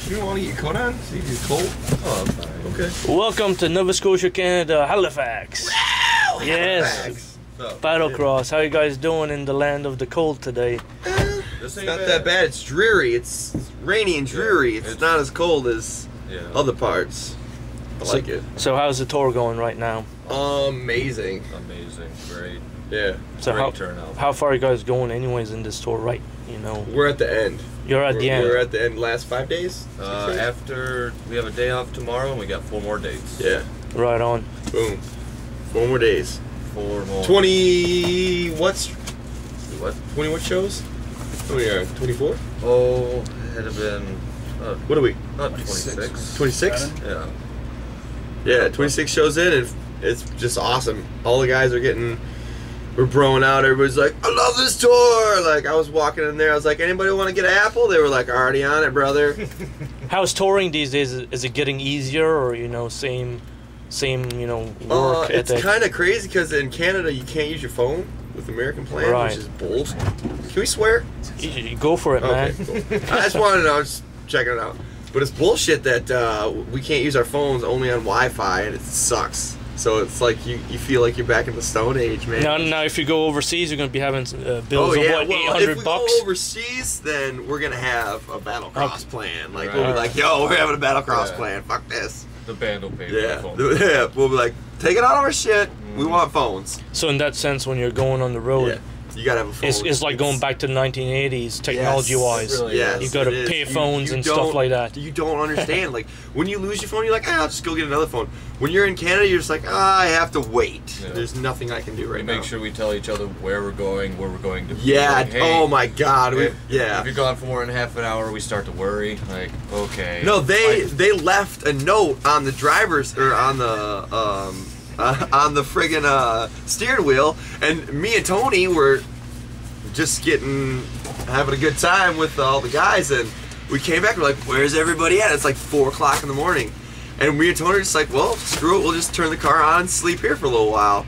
You want to get coat on? See if you're cold? Oh, I'm fine. Okay. Welcome to Nova Scotia, Canada, Halifax. Wow! Yes. Halifax. Battlecross. How you guys doing in the land of the cold today? It's not that bad. It's dreary. It's rainy and dreary. Yeah, it's not as cold as other parts. I like it. So how's the tour going right now? Amazing. Amazing. Great. Yeah. So great turnout. How far are you guys going anyways in this tour, right? You know. We're at the end. You're at the end. We're at the end. Last 5 days? After we have a day off tomorrow, and we got 4 more dates. Yeah. Right on. Boom. 4 more days. 4 more. 20 what 20 what shows? Oh yeah, 24? Oh, it had been what are we? Not 26. 26? Yeah. Yeah, 26 shows in, and it's just awesome. All the guys are we're broing out. Everybody's like, I love this tour. Like, I was walking in there, I was like, anybody want to get an apple? They were like, already on it, brother. How's touring these days? Is it getting easier, or same you know, work It's ethic? kind of crazy because in Canada you can't use your phone with American plans, Right. which is bullshit. Can we swear? You go for it, man. Okay, cool. I just wanted to know, just checking it out. But it's bullshit that we can't use our phones only on Wi-Fi, and it sucks. So it's like you feel like you're back in the Stone Age, man. Now, if you go overseas, you're going to be having bills Oh of yeah, what, well, 800 if we bucks? go overseas, then we're gonna have a Battlecross plan. Like Right. we'll be like, yo, we're having a Battlecross Yeah. plan. Fuck this. The band will pay Yeah, for the phone. yeah. We'll be like, take it out of our shit. We want phones. So in that sense, when you're going on the road, Yeah. You gotta have a phone. it's like going back to the 1980s, technology-wise. It really Yes, You got to it is. pay phones and don't- stuff like that. You don't understand. Like when you lose your phone, you're like, I'll just go get another phone. When you're in Canada, you're just like, I have to wait. Yeah. There's nothing I can do right We now. make sure we tell each other where we're going to be. Yeah. Like, hey, Oh my God. If Yeah. you're gone for more than half an hour, we start to worry. Like, okay. No, they left a note on the driver's or on the friggin' steering wheel, and me and Tony were just having a good time with all the guys, and we came back. We're like, "Where's everybody at?" It's like 4 o'clock in the morning, and me and Tony are just like, "Well, screw it. We'll just turn the car on and sleep here for a little while."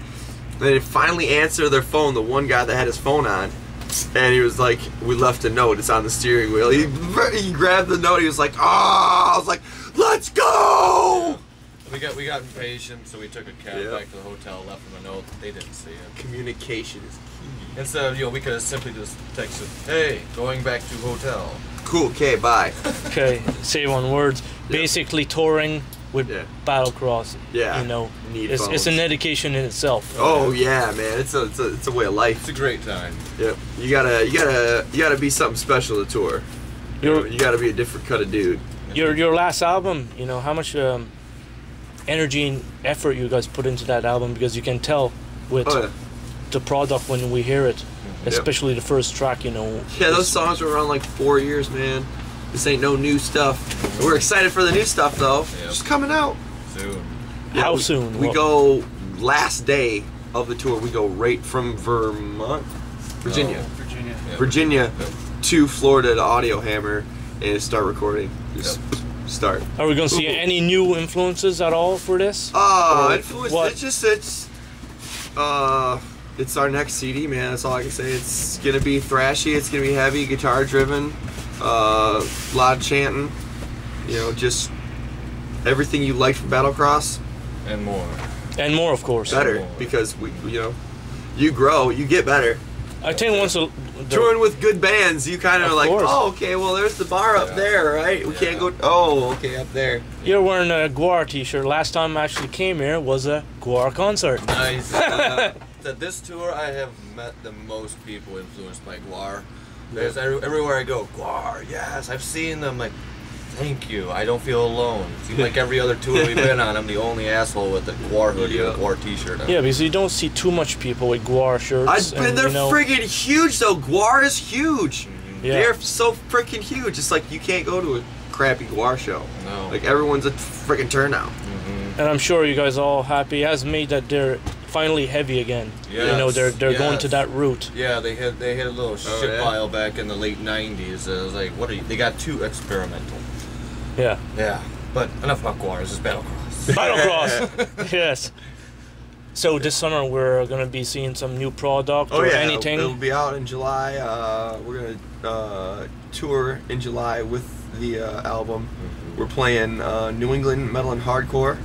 And they finally answered their phone. The one guy that had his phone on. And he was like, we left a note, it's on the steering wheel. He grabbed the note, he was like, oh, I was like, let's go! Yeah. We got impatient, so we took a cab Yeah. back to the hotel, left them a note. They didn't see it. Communication is key. Instead of, we could have simply just texted, hey, going back to hotel. Cool, okay, bye. Okay, save on words. Yeah. Basically, touring with Battlecross. Yeah, You know, need it's phones. an education in itself. Oh yeah, man, it's a way of life. It's a great time. Yep, you gotta be something special to tour. You gotta be a different kind of dude. Your last album, you know, how much energy and effort you guys put into that album, because you can tell with the product when we hear it, especially the first track, you know. Yeah, those songs were around like 4 years, man. This ain't no new stuff. We're excited for the new stuff though. Yep. It's coming out. Soon. Yeah, How soon? We go last day of the tour. We go right from Virginia, Yeah. Virginia Yep. to Florida to Audio Hammer and start recording. Just start. Are we going to see any new influences at all for this? Influence. what? It's our next CD, man. That's all I can say. It's gonna be thrashy. It's gonna be heavy, guitar driven, a lot of chanting. You know, just everything you liked from Battlecross. And more. And more, of course. Better, because you grow, you get better. I think once Touring with good bands, you kind of like, course. oh, okay, well, there's the bar up there, right? We can't go. Oh, okay, up there. you're wearing a Guar t-shirt. Last time I actually came here was a Guar concert. Nice. This tour, I have met the most people influenced by Guar. There's everywhere I go, Guar, yes, I've seen them. Like, thank you. I don't feel alone. Seems like every other tour we've been on, I'm the only asshole with a Guar hoodie and a Guar t-shirt on. Yeah, because you don't see too much people with Guar shirts. They're friggin' huge, though. Guar is huge. Yeah. They're so freaking huge. It's like you can't go to a crappy Guar show. No. Like everyone's a freaking turnout. And I'm sure you guys are all happy as me that they're finally heavy again. Yes, You know, they're going to yes. that route. Yeah, they hit a little shit yeah? pile back in the late 90s. It was like, what are you? They got too experimental. Yeah. Yeah, but enough about Guar. This is Battlecross. Battlecross. Yes. So this summer we're gonna be seeing some new product or anything. It'll be out in July. We're gonna tour in July with the album. We're playing New England Metal and Hardcore,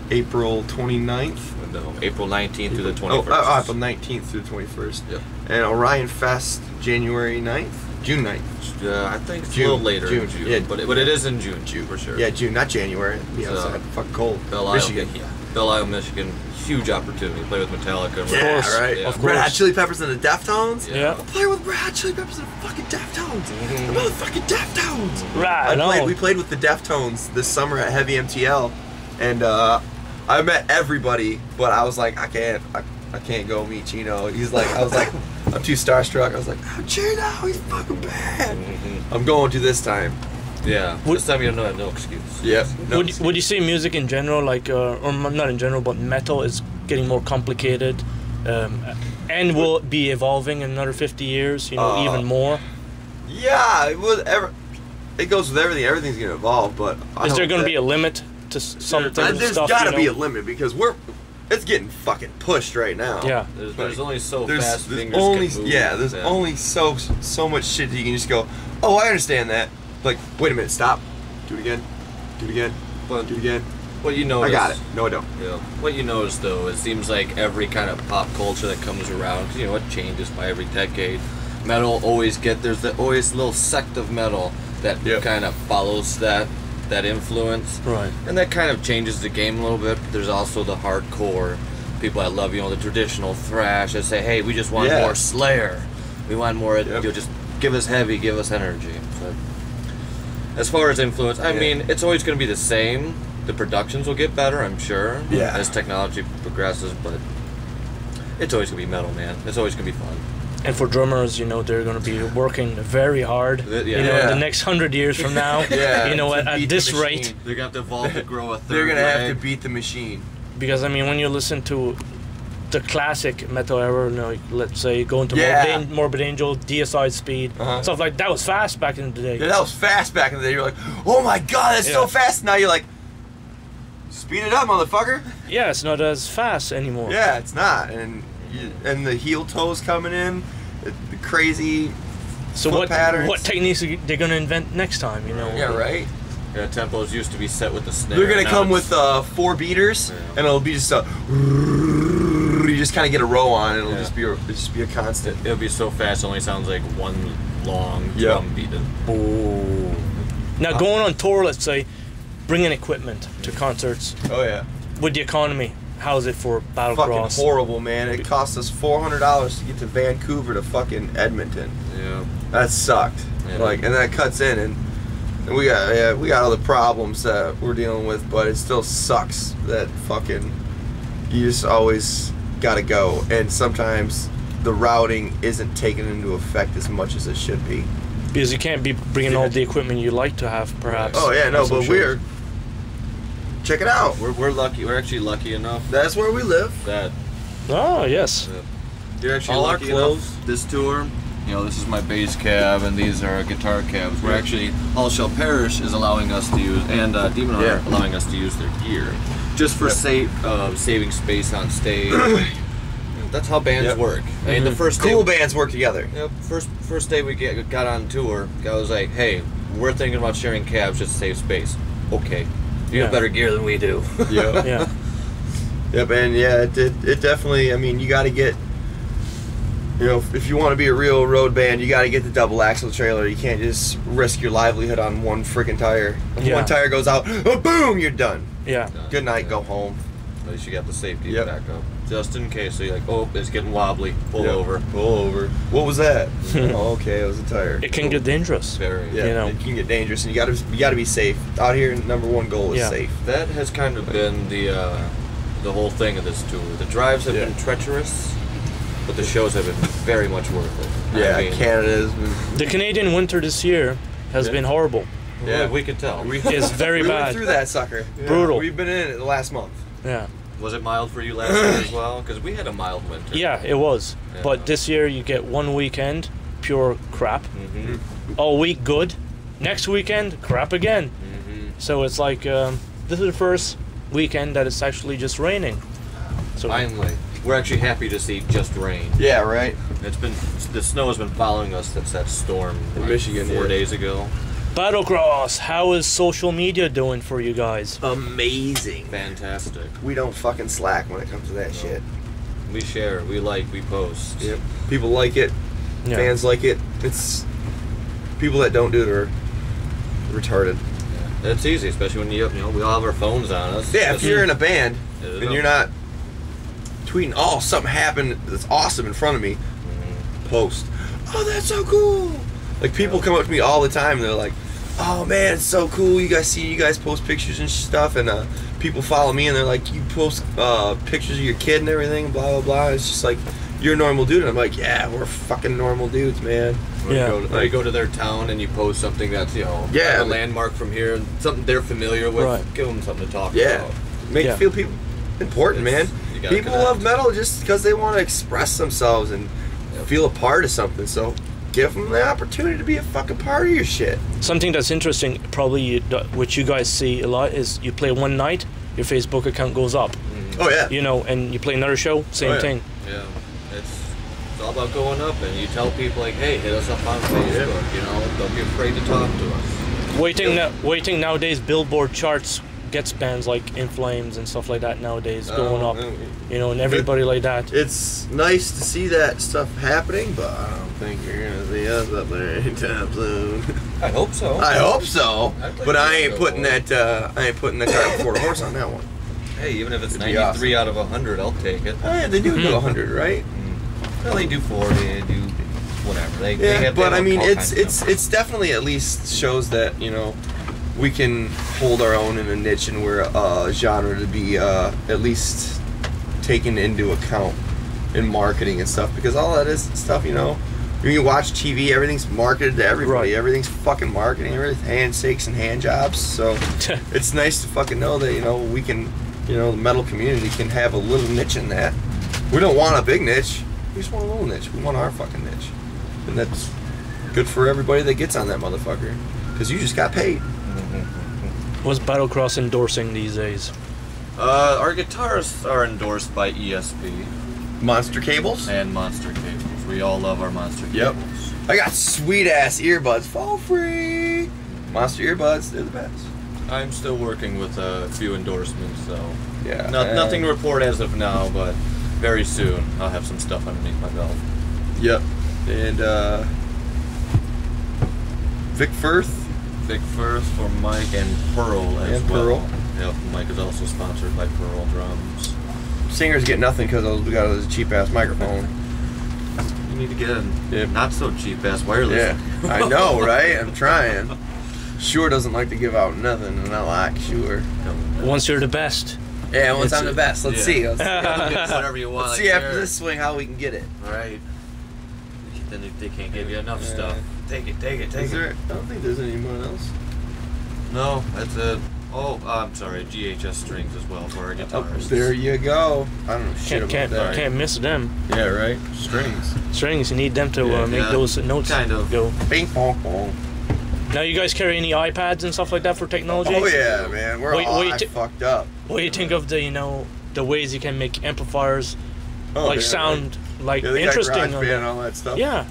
April 29th. No, April 19th through the 21st. April 19th through the 21st. Yep. And Orion Fest, January 9th? June 9th. I think it's a little later in June. Yeah, but it is in June, for sure. Yeah, June, not January. It'll be outside. Fucking cold. Michigan. Belle Isle, Michigan. Huge opportunity to play with Metallica. Yeah, course. right. Yeah. Of Red Hot course. Chili Peppers and the Deftones? Yeah. I'm playing with Red Hot Chili Peppers and the fucking Deftones. The motherfucking Deftones. Right. We played with the Deftones this summer at Heavy MTL, and I met everybody, but I was like, I can't go meet Chino. I was like, I'm too starstruck. I was like, oh, Chino, he's fucking bad. I'm going to this time. Yeah. This time you don't have no excuse. Yeah. No, Would you say music in general, like, or not in general, but metal is getting more complicated, and will be evolving in another 50 years? You know, even more. Yeah, it goes with everything. Everything's gonna evolve, but Is there going to be a limit to something? There's stuff, gotta you know? be a limit because it's getting fucking pushed right now. Yeah. There's only so There's fast fingers only can move. there's only so much shit that you can just go, oh, I understand that. Like, wait a minute, stop. Do it again. Do it again. Do it again. What you notice, I got it. No, I don't. Yeah. What you notice though, it seems like every kind of pop culture that comes around, you know, it changes by every decade. Metal there's always a little sect of metal that kind of follows that influence. Right. And that kind of changes the game a little bit. But there's also the hardcore people that love, you know, the traditional thrash that say, hey, we just want more Slayer. We want more, just give us heavy, give us energy. But as far as influence, I mean, it's always going to be the same. The productions will get better, I'm sure, as technology progresses, but it's always going to be metal, man. It's always going to be fun. And for drummers, you know, they're going to be working very hard. You know, in the next 100 years from now, you know, at this rate. They're going to have to evolve to grow a third They're going to have leg. to beat the machine. Because, I mean, when you listen to the classic metal era, you know, let's say going to Morbid Angel, Deicide Speed, stuff like that was fast back in the day. Yeah, that was fast back in the day. You're like, oh my god, that's so fast. Now you're like, speed it up, motherfucker. Yeah, it's not as fast anymore. Yeah, it's not. And the heel toes coming in, the crazy foot patterns. What techniques are they going to invent next time, you know? Yeah, right. Yeah, tempos used to be set with the snare. They're gonna come with 4 beaters, and it'll be just you just kind of get a row on, and it'll just be a constant. It'll be so fast, it only sounds like one long drum beat. Boom. Now going on tour, let's say, bringing equipment to concerts. Oh yeah. With the economy, how's it for Battlecross? Fucking horrible, man. It cost us $400 to get to Vancouver to fucking Edmonton. Yeah. That sucked. Yeah. Like, and that cuts in, and we got all the problems that we're dealing with, but it still sucks that fucking you just always gotta go, and sometimes the routing isn't taken into effect as much as it should be. Because you can't be bringing all the equipment you like to have, perhaps. Oh yeah, no, but we're check it out. We're lucky. We're actually lucky enough That's where we live. that Oh yes. you're actually All our lucky clothes. enough. This tour, you know, this is my bass cab, and these are guitar cabs. We're actually All Shall Perish is allowing us to use, and Demon are allowing us to use their gear, just for saving space on stage. That's how bands work. I mean, the first day, bands work together. Yep. First day we got on tour, guy was like, "Hey, we're thinking about sharing cabs just to save space." Okay, you have better gear than we do. Yeah. Yeah. Yep, and it definitely. I mean, you got to get. You know, if you want to be a real road band, you got to get the double axle trailer. You can't just risk your livelihood on one freaking tire. If one tire goes out, boom, you're done. Yeah. Good night, go home. At least you got the safety back up, just in case. So you're like, oh, it's getting wobbly. Pull over. Pull over. What was that? Oh, okay, it was a tire. It can get dangerous. Very. Yeah, you know. it can get dangerous, and you got to be safe. Out here, number one goal is safe. That has kind of been the whole thing of this tour. The drives have been treacherous, but the shows have been very much worth it. Yeah, I mean, Canada's. The Canadian winter this year has been horrible. Yeah, we could tell. It's very we bad. went through that sucker. Brutal. We've been in it the last month. Yeah. Was it mild for you last year as well? Because we had a mild winter. Yeah, it was. Yeah. But this year you get one weekend, pure crap. All week good. Next weekend, crap again. So it's like this is the first weekend that it's actually just raining. So Finally. we're actually happy to see just rain. Yeah, right. The snow has been following us since that storm In Michigan, 4 days ago. Battlecross, how is social media doing for you guys? Amazing. Fantastic. We don't fucking slack when it comes to that shit. We share, we like, we post. Yep. People like it. Yeah. Fans like it. It's people that don't do it are retarded. Yeah. It's easy, especially when we all have our phones on us. Yeah, if you're in a band Hit it and up. you're not tweeting, oh, something happened that's awesome in front of me, post. Oh, that's so cool. Like, people come up to me all the time and they're like, oh man, it's so cool. You guys post pictures and stuff, and people follow me and they're like, you post pictures of your kid and everything, blah blah blah. It's just like, you're a normal dude. And I'm like, yeah, we're fucking normal dudes, man. Or Yeah. you go to their town and you post something that's a landmark from here, and something they're familiar with. Right. Give them something to talk Yeah, about. make Yeah. you feel people important, It's- man. you gotta People connect. love metal just because they want to express themselves and feel a part of something. So give them the opportunity to be a fucking part of your shit. Something that's interesting, probably, which you guys see a lot, is you play one night, your Facebook account goes up. Oh yeah. You know, and you play another show, same Oh, yeah. thing. Yeah, it's all about going up, and you tell people like, hey, hit us up on Facebook. You know, don't be afraid to talk to us. Waiting nowadays, Billboard charts gets bands like In Flames and stuff like that nowadays going up. You know, and everybody like that. It's nice to see that stuff happening, but I don't think you're gonna see us up there anytime soon. I hope so. I hope so, I'd like but to I see ain't the putting Lord. that. I ain't putting the cart before the horse on that one. Hey, even if it's It'd be 93 awesome. out of 100, I'll take it. Oh yeah, they do go 100, right? Well, they do 40, they do whatever. They Yeah, have, but they I have mean, all it's kinds of numbers. it's definitely at least shows that we can hold our own in a niche and we're a genre to be at least taken into account in marketing and stuff, because all that is stuff, when you watch TV, everything's marketed to everybody. Right. Everything's fucking marketing. Everything's handshakes and hand jobs. So it's nice to fucking know that we can, the metal community can have a little niche in that. We don't want a big niche. We just want a little niche. We want our fucking niche, and that's good for everybody that gets on that motherfucker, because you just got paid. What's Battlecross endorsing these days? Our guitarists are endorsed by ESP Monster cables. and Monster Cables. We all love our Monster Yep. Cables. I got sweet ass earbuds, fall free. Monster earbuds, they're the best. I'm still working with a few endorsements, so Yeah. nothing to report as of now, but very soon I'll have some stuff underneath my belt. Yep. And Vic Firth. Big Firth for Mike and Pearl as And well. Pearl. Yep, Mike is also sponsored by Pearl Drums. Singers get nothing because we got this cheap ass microphone. You need to get a Yep. not so cheap ass wireless. Yeah, I know, right? I'm trying. Shure doesn't like to give out nothing, and I like Shure. Once you're the best. Yeah, once It's- I'm the best. Let's yeah. see. Let's Get whatever you want. let's like see after there. this swing how we can get it. Right. Then they can't give you enough Yeah. stuff. Take it, take it, take Is it. there? I don't think there's anyone else. No, that's a. Oh, I'm sorry. GHS strings as well for our Oh, guitars. there you go. I don't know shit Can't about that. can't miss them. Yeah, right. Strings. Strings, you need them to Yeah, make yeah. those notes Kind of. go. Bing bong bong. Now, you guys carry any iPads and stuff like that for technology? Oh yeah, man. We're Wait, all wait, fucked up. What do you think of the ways you can make amplifiers Oh, like yeah, sound like Yeah, they got interesting? GarageBand on and that? all that stuff. Yeah.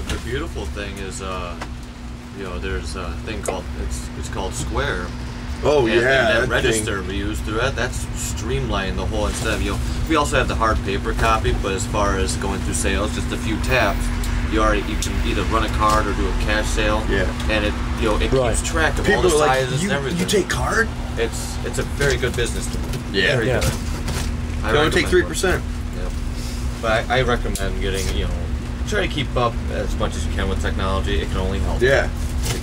The beautiful thing is, there's a thing called it's called Square. Oh And yeah. that register we use through it, that's streamlined the whole instead of we also have the hard paper copy, but as far as going through sales, just a few taps, you can either run a card or do a cash sale. Yeah. And it it Right. keeps track of People all the are like, sizes and everything. you take card? It's a very good business tool. Yeah. Very Yeah. good. I Don't take recommend 3%. it. Yep. But I recommend getting try to keep up as much as you can with technology. It can only help. Yeah.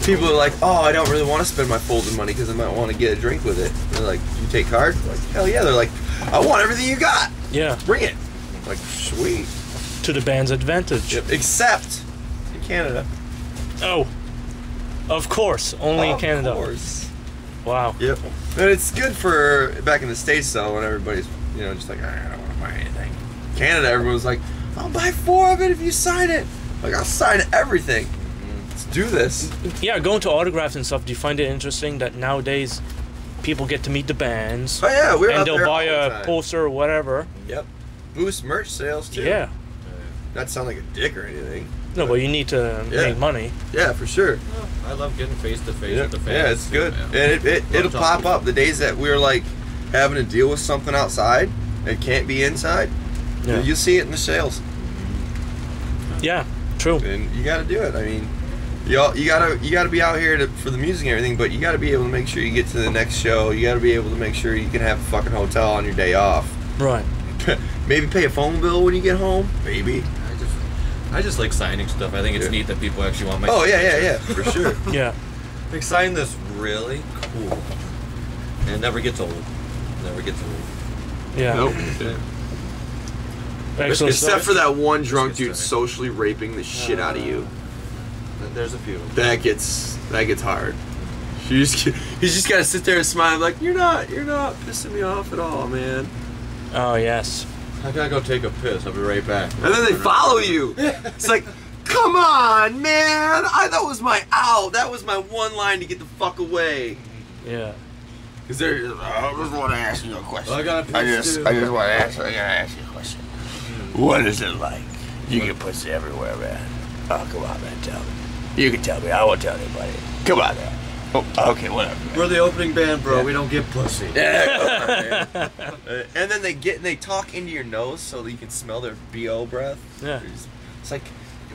People are like, oh, I don't really want to spend my folded money because I might want to get a drink with it. They're like, do you take cards? I'm like, hell yeah. They're like, I want everything you got. Yeah. Bring it. I'm like, sweet. To the band's advantage. Yep. Except in Canada. Oh. Of course. Only in Canada. Of course. Wow. Yep. But it's good for back in the States though, when everybody's just like, I don't want to buy anything. Canada, everyone's like, I'll buy 4 of it if you sign it. Like, I'll sign everything. Let's do this. Yeah, going to autographs and stuff, do you find it interesting that nowadays people get to meet the bands Oh yeah, we're and out they'll there buy all the a time. poster or whatever? Yep. boost merch sales too. Yeah. Not sound like a dick or anything. No, but you need to make money. Yeah, for sure. I love getting face to face with the fans. Yeah, it's good. Yeah. And it'll pop up. The days that we're like having to deal with something outside and can't be inside, you'll see it in the sales. Yeah, true. And you got to do it. I mean, you gotta be out here for the music and everything, but you got to be able to make sure you get to the next show. You got to be able to make sure you can have a fucking hotel on your day off. Right. Maybe pay a phone bill when you get home. Maybe. I just like signing stuff. I think it's neat that people actually want my. Oh yeah, for sure. Yeah. Like, sign this really cool. And it never gets old. Never gets old. Yeah. Nope. Excellent Except stuff. for that one drunk dude socially raping the shit out of you. There's a few. That gets hard. He's just gotta sit there and smile like you're not pissing me off at all, man. Oh yes. I gotta go take a piss. I'll be right back. And then they follow you. It's like, come on, man. That was my out. That was my one line to get the fuck away. Yeah. Cause they're I just want to ask you a question. I gotta piss I just too. want to ask you a question. What is it like? You get pussy everywhere, man. Oh, come on, man. Tell me. You can tell me. I won't tell anybody. Come on, man. Oh, okay, whatever. Man. We're the opening band, bro. We don't get pussy. Yeah, come on, man. And then they talk into your nose so that you can smell their BO breath. Yeah. It's like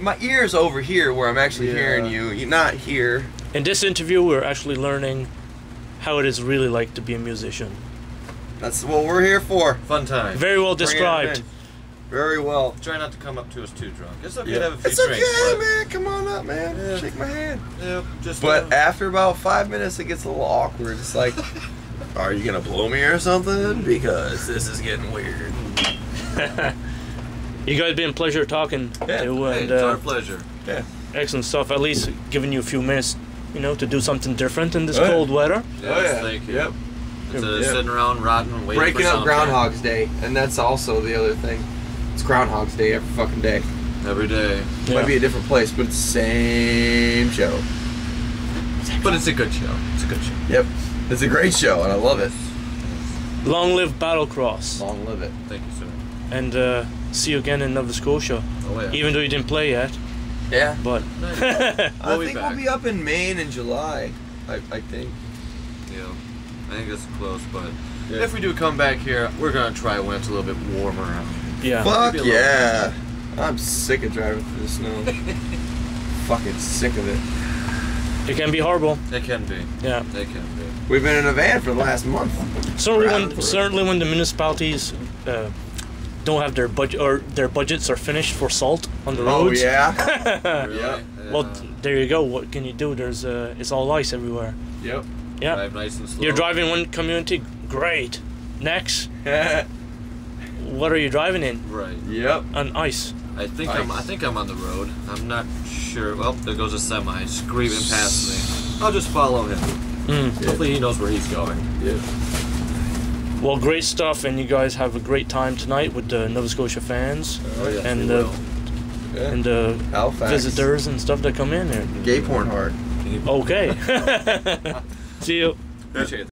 my ear's over here where I'm actually hearing you. You're not here. In this interview, we're actually learning how it is really like to be a musician. That's what we're here for. Fun time. Very well Bring it described. in. Very well. Try not to come up to us too drunk. It's okay to have a few It's drinks. okay, but man. Come on up, man. Yeah. Shake my hand. Yeah, just. But after about 5 minutes, it gets a little awkward. It's like, are you gonna blow me or something? Because this is getting weird. You guys been a pleasure talking to, and it's our pleasure. Yeah. excellent stuff. At least giving you a few minutes, to do something different in this cold weather. Yes, thank you. Yep. Instead of sitting around rotting and waiting Breaking for up something. Groundhog's Day, and that's also the other thing. It's Groundhog's Day every fucking day. Every day. Yeah. Might be a different place, but it's the same show. But it's a good show. It's a good show. Yep. It's a great show, and I love it. Long live Battlecross. Long live it. Thank you, sir. And see you again in Nova Scotia. Oh, yeah. Even though you didn't play yet. Yeah. But I We'll be think back. we'll be up in Maine in July. I think. Yeah. I think it's close, but Yeah. if we do come back here, we're gonna try when it's a little bit warmer out. yeah. Fuck Maybe a little yeah. I'm sick of driving through the snow. Fucking sick of it. It can be horrible. They can be. Yeah. They can be. We've been in a van for the last month. Certainly when the municipalities don't have their budget or their budgets are finished for salt on the Oh roads. yeah. Really? Yep. Well, there you go. What can you do? There's it's all ice everywhere. Yep. Yeah. Drive nice and slow. You're driving one community, great. Next, what are you driving in? Right. Yep. On ice. I think Nice. I think I'm on the road. I'm not sure. Well, there goes a semi screaming past me. I'll just follow him. Hopefully he knows where he's going. Yeah. Well, great stuff, and you guys have a great time tonight with the Nova Scotia fans Oh yes, and we will. and the Halifax. visitors and stuff that come in here. Gay porn hard. Okay. See you. Appreciate it.